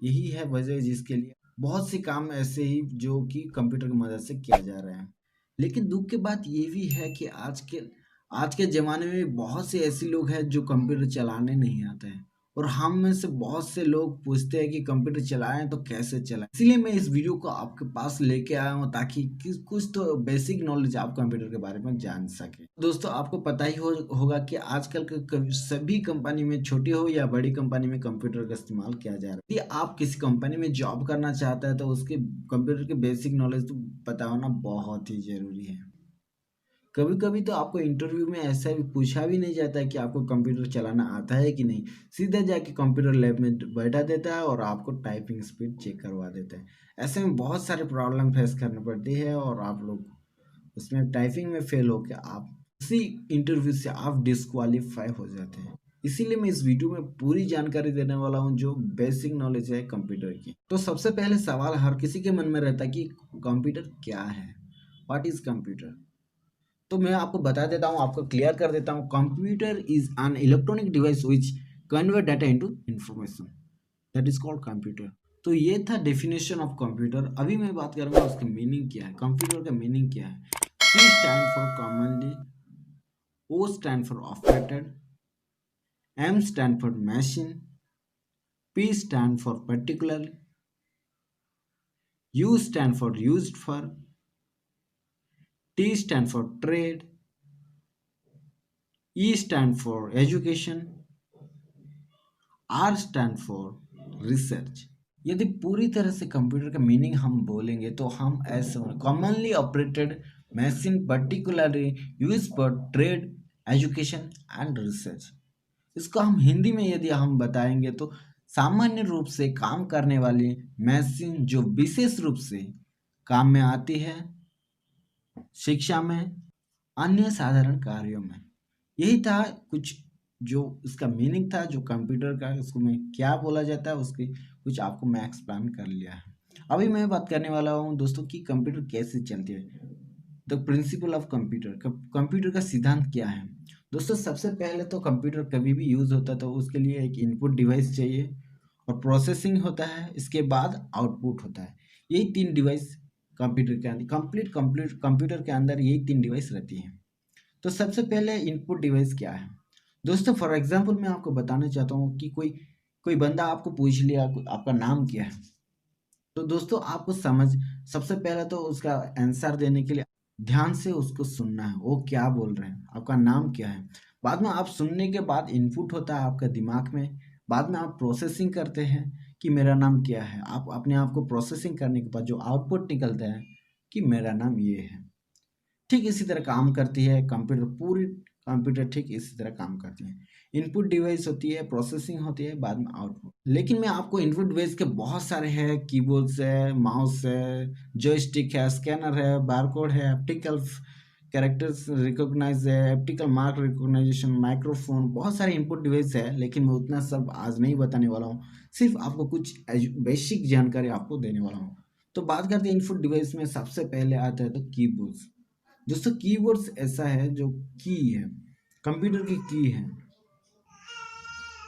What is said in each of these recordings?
यही है वजह जिसके लिए बहुत से काम ऐसे ही जो कि कंप्यूटर की मदद से किया जा रहा है। लेकिन दुख की बात ये भी है कि आज के ज़माने में बहुत से ऐसे लोग हैं जो कंप्यूटर चलाने नहीं आते हैं, और हम में से बहुत से लोग पूछते हैं कि कंप्यूटर चलाएं तो कैसे चलाएं। इसीलिए मैं इस वीडियो को आपके पास लेके आया हूँ ताकि कुछ तो बेसिक नॉलेज आप कंप्यूटर के बारे में जान सके। दोस्तों, आपको पता ही होगा कि आजकल के सभी कंपनी में, छोटी हो या बड़ी कंपनी में, कंप्यूटर का इस्तेमाल किया जा रहा है। यदि आप किसी कंपनी में जॉब करना चाहते हैं तो उसके कंप्यूटर के बेसिक नॉलेज तो पता होना बहुत ही जरूरी है। कभी कभी तो आपको इंटरव्यू में ऐसा भी पूछा भी नहीं जाता है कि आपको कंप्यूटर चलाना आता है कि नहीं, सीधे जाके कंप्यूटर लैब में बैठा देता है और आपको टाइपिंग स्पीड चेक करवा देता है। ऐसे में बहुत सारे प्रॉब्लम फेस करनी पड़ती है और आप लोग उसमें टाइपिंग में फेल होकर आप उसी इंटरव्यू से आप डिस्क्वालीफाई हो जाते हैं। इसीलिए मैं इस वीडियो में पूरी जानकारी देने वाला हूं जो बेसिक नॉलेज है कंप्यूटर की। तो सबसे पहले सवाल हर किसी के मन में रहता है कि कंप्यूटर क्या है, व्हाट इज कंप्यूटर। तो मैं आपको बता देता हूँ, आपको क्लियर कर देता हूँ। Computer is an electronic device which convert data into information, that is called computer. तो ये था डेफिनेशन ऑफ कंप्यूटर। अभी मैं बात करूंगा उसका मीनिंग क्या है। कंप्यूटर का मीनिंग क्या है? C stand for commonly, O stand for operated, M stand for machine, P stand for particular, U stand for used for, T stand for trade, E stand for education, R stand for research. यदि पूरी तरह से computer का meaning हम बोलेंगे तो हम ऐसे commonly operated machine, particularly use for trade, education and research. इसको हम हिंदी में यदि हम बताएंगे तो सामान्य रूप से काम करने वाली मशीन जो विशेष रूप से काम में आती है, शिक्षा में, अन्य साधारण कार्यों में। यही था कुछ जो इसका मीनिंग था, जो कंप्यूटर का इसको में क्या बोला जाता है उसकी कुछ आपको मैं एक्सप्लेन कर लिया है। अभी मैं बात करने वाला हूँ दोस्तों कि कंप्यूटर कैसे चलती है। The principle of computer, computer का सिद्धांत क्या है। दोस्तों, सबसे पहले तो कंप्यूटर कभी भी यूज होता है तो उसके लिए एक इनपुट डिवाइस चाहिए और प्रोसेसिंग होता है, इसके बाद आउटपुट होता है। यही तीन डिवाइस कंप्यूटर के अंदर, कंप्लीट कंप्यूटर के अंदर यही तीन डिवाइस रहती हैं। तो सबसे पहले इनपुट डिवाइस क्या है दोस्तों। फॉर एग्जांपल मैं आपको बताना चाहता हूँ कि कोई कोई बंदा आपको पूछ लिया आपका नाम क्या है, तो दोस्तों आपको सबसे पहले तो उसका आंसर देने के लिए ध्यान से उसको सुनना है, वो क्या बोल रहे हैं, आपका नाम क्या है। बाद में आप सुनने के बाद इनपुट होता है आपका दिमाग में, बाद में आप प्रोसेसिंग करते हैं कि मेरा नाम क्या है। आप अपने आप को प्रोसेसिंग करने के बाद जो आउटपुट निकलता है कि मेरा नाम ये है। ठीक इसी तरह काम करती है कंप्यूटर, पूरी कंप्यूटर ठीक इसी तरह काम करती है। इनपुट डिवाइस होती है, प्रोसेसिंग होती है, बाद में आउटपुट। लेकिन मैं आपको इनपुट डिवाइस के बहुत सारे हैं, कीबोर्ड्स है, माउस है, जॉयस्टिक है, स्कैनर है, बारकोड है, ऑप्टिकल कैरेक्टर्स रिकॉग्नाइज है, ऑप्टिकल मार्क रिकॉग्नाइजेशन, माइक्रोफोन, बहुत सारे इनपुट डिवाइस है। लेकिन मैं उतना सब आज नहीं बताने वाला हूँ, सिर्फ आपको कुछ बेसिक जानकारी आपको देने वाला हूँ। तो बात करते हैं इनपुट डिवाइस में, सबसे पहले आता है तो कीबोर्ड्स। दोस्तों, कीवर्ड्स ऐसा है जो की है, कंप्यूटर की है।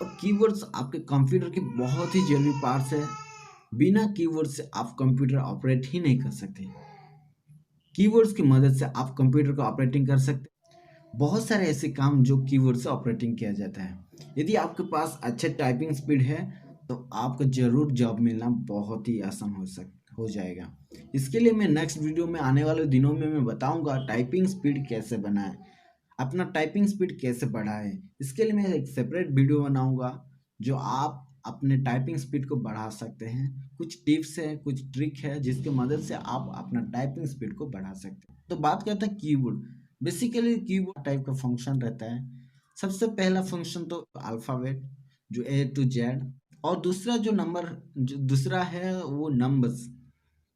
और कीवर्ड्स आपके कंप्यूटर के बहुत ही जरूरी पार्ट्स है। बिना कीवर्ड से आप कंप्यूटर ऑपरेट ही नहीं कर सकते। कीवर्ड्स की मदद से आप कंप्यूटर को ऑपरेटिंग कर सकते हैं। बहुत सारे ऐसे काम जो कीवर्ड से ऑपरेटिंग किया जाता है। यदि आपके पास अच्छे टाइपिंग स्पीड है तो आपको जरूर जॉब मिलना बहुत ही आसान हो जाएगा। इसके लिए मैं नेक्स्ट वीडियो में आने वाले दिनों में मैं बताऊंगा टाइपिंग स्पीड कैसे बनाएं, अपना टाइपिंग स्पीड कैसे बढ़ाएं। इसके लिए मैं एक सेपरेट वीडियो बनाऊंगा जो आप अपने टाइपिंग स्पीड को बढ़ा सकते हैं। कुछ टिप्स है, कुछ ट्रिक है जिसकी मदद से आप अपना टाइपिंग स्पीड को बढ़ा सकते हैं। तो बात करते हैं कीबोर्ड। बेसिकली कीबोर्ड टाइप का फंक्शन रहता है। सबसे पहला फंक्शन तो अल्फ़ाबेट जो A to Z, और दूसरा है वो नंबर्स,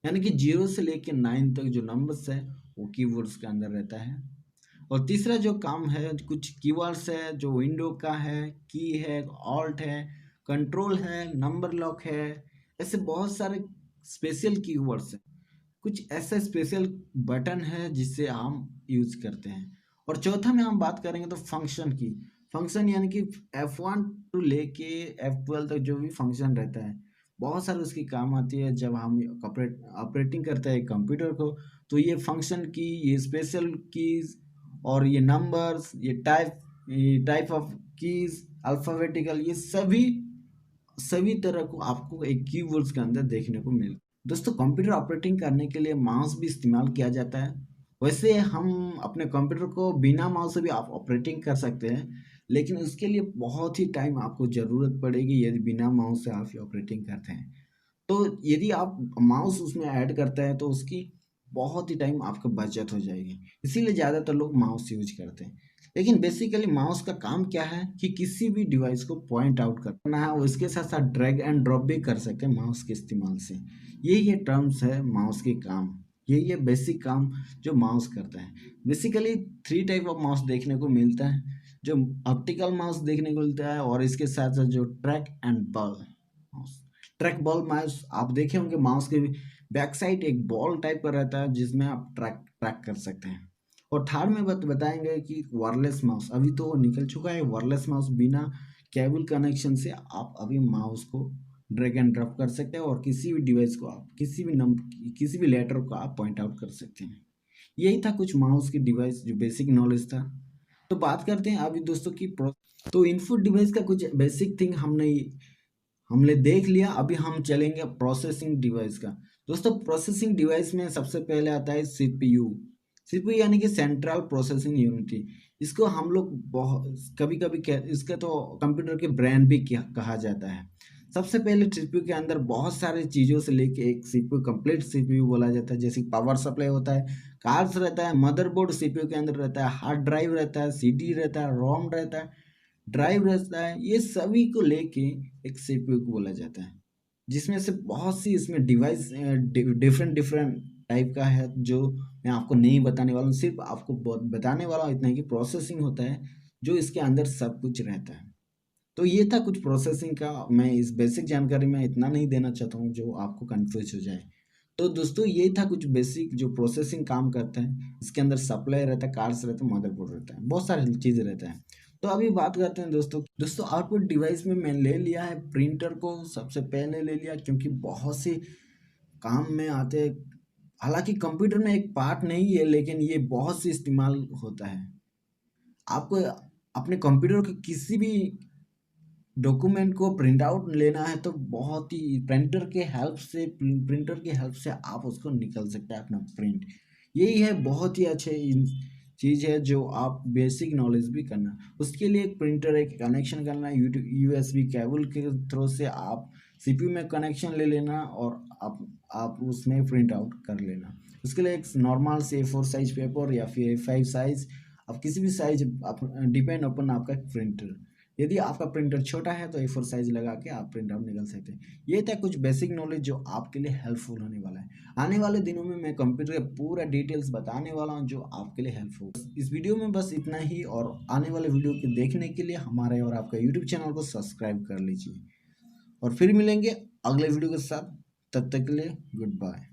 यानी कि 0 से लेकर 9 तक जो नंबर्स है वो कीवर्ड्स के अंदर रहता है। और तीसरा जो काम है, कुछ कीवर्ड्स है जो विंडो का है, की है, ऑल्ट है, कंट्रोल है, नंबर लॉक है। ऐसे बहुत सारे स्पेशल कीवर्ड्स हैं, कुछ ऐसे स्पेशल बटन है जिससे हम यूज करते हैं। और चौथा में हम बात करेंगे तो फंक्शन की। फंक्शन यानी कि F1 टू लेके F12 तक जो भी फंक्शन रहता है बहुत सारे उसकी काम आती है। जब हम ऑपरेटिंग करते हैं कंप्यूटर को, तो ये फंक्शन की, ये स्पेशल कीज और ये नंबर्स, ये टाइप ऑफ कीज, अल्फ़ाबेटिकल, ये सभी सभी तरह को आपको एक कीवर्ड्स के अंदर देखने को मिल। दोस्तों, कंप्यूटर ऑपरेटिंग करने के लिए माउस भी इस्तेमाल किया जाता है। वैसे हम अपने कंप्यूटर को बिना माउस से भी आप ऑपरेटिंग कर सकते हैं, लेकिन उसके लिए बहुत ही टाइम आपको ज़रूरत पड़ेगी यदि बिना माउस से आप ऑपरेटिंग करते हैं। तो यदि आप माउस उसमें ऐड करते हैं तो उसकी बहुत ही टाइम आपका बचत हो जाएगी, इसीलिए ज़्यादातर लोग माउस यूज करते हैं। लेकिन बेसिकली माउस का काम क्या है कि किसी भी डिवाइस को पॉइंट आउट करना है और इसके साथ साथ ड्रैग एंड ड्रॉप भी कर सकते हैं माउस के इस्तेमाल से। ये टर्म्स है माउस के काम, ये बेसिक काम जो माउस करता है। बेसिकली 3 टाइप ऑफ माउस देखने को मिलता है, जो ऑप्टिकल माउस देखने को मिलता है और इसके साथ साथ जो track and ball mouse. Track ball mouse आप देखे होंगे, माउस के बैक साइड एक बॉल टाइप का रहता है जिसमें आप ट्रैक ट्रैक कर सकते हैं। और थर्ड में बताएंगे कि वायरलेस माउस, अभी तो निकल चुका है वायरलेस माउस, बिना केबल कनेक्शन से आप अभी माउस को ड्रैग एंड ड्रॉप कर सकते हैं और किसी भी डिवाइस को आप किसी भी लेटर को आप पॉइंट आउट कर सकते हैं। यही था कुछ माउस की डिवाइस जो बेसिक नॉलेज था। तो बात करते हैं अभी दोस्तों की तो इनपुट डिवाइस का कुछ बेसिक थिंग हमने देख लिया। अभी हम चलेंगे प्रोसेसिंग डिवाइस का। दोस्तों, प्रोसेसिंग डिवाइस में सबसे पहले आता है सीपीयू। सीपीयू यानी कि सेंट्रल प्रोसेसिंग यूनिट। इसको हम लोग बहुत कभी कभी इसका तो कंप्यूटर के ब्रेन भी कहा जाता है। सबसे पहले सीपीयू के अंदर बहुत सारे चीज़ों से लेके एक सीपीयू कंप्लीट सीपीयू बोला जाता है। जैसे पावर सप्लाई होता है, कार्ड्स रहता है, मदरबोर्ड सीपीयू के अंदर रहता है, हार्ड ड्राइव रहता है, सीडी रहता है, रोम रहता है, ड्राइव रहता है। ये सभी को लेके एक सीपीयू को बोला जाता है, जिसमें से बहुत सी इसमें डिवाइस डिफरेंट डिफरेंट टाइप का है, जो मैं आपको नहीं बताने वाला हूँ। सिर्फ आपको बताने वाला हूँ इतना ही कि प्रोसेसिंग होता है जो इसके अंदर सब कुछ रहता है। तो ये था कुछ प्रोसेसिंग का। मैं इस बेसिक जानकारी में इतना नहीं देना चाहता हूँ जो आपको कंफ्यूज हो जाए। तो दोस्तों, ये था कुछ बेसिक जो प्रोसेसिंग काम करता है। इसके अंदर सप्लाई रहता है, कार्ड्स रहता है, मदरबोर्ड रहता है, बहुत सारी चीज़ें रहता है। तो अभी बात करते हैं दोस्तों आउटपुट डिवाइस में मैं ले लिया है प्रिंटर को, सबसे पहले ले लिया क्योंकि बहुत से काम में आते हैं। हालांकि कंप्यूटर में एक पार्ट नहीं है, लेकिन ये बहुत से इस्तेमाल होता है। आपको अपने कंप्यूटर के किसी भी डॉक्यूमेंट को प्रिंट आउट लेना है तो बहुत ही प्रिंटर के हेल्प से आप उसको निकल सकते हैं अपना प्रिंट। यही है, बहुत ही अच्छे चीज़ है जो आप बेसिक नॉलेज भी करना। उसके लिए एक प्रिंटर एक कनेक्शन करना, यूएसबी केबल के थ्रू से आप सीपीयू में कनेक्शन ले लेना और आप उसमें प्रिंट आउट कर लेना। उसके लिए एक नॉर्मल से A4 साइज पेपर या फिर A5 साइज, आप किसी भी साइज डिपेंड अपन आपका प्रिंटर। यदि आपका प्रिंटर छोटा है तो A4 साइज लगा के आप प्रिंट आउट निकल सकते हैं। ये था कुछ बेसिक नॉलेज जो आपके लिए हेल्पफुल होने वाला है। आने वाले दिनों में मैं कंप्यूटर का पूरा डिटेल्स बताने वाला हूँ जो आपके लिए हेल्पफुल। इस वीडियो में बस इतना ही, और आने वाले वीडियो के देखने के लिए हमारे और आपका यूट्यूब चैनल को सब्सक्राइब कर लीजिए। और फिर मिलेंगे अगले वीडियो के साथ, तब तक के लिए गुड बाय।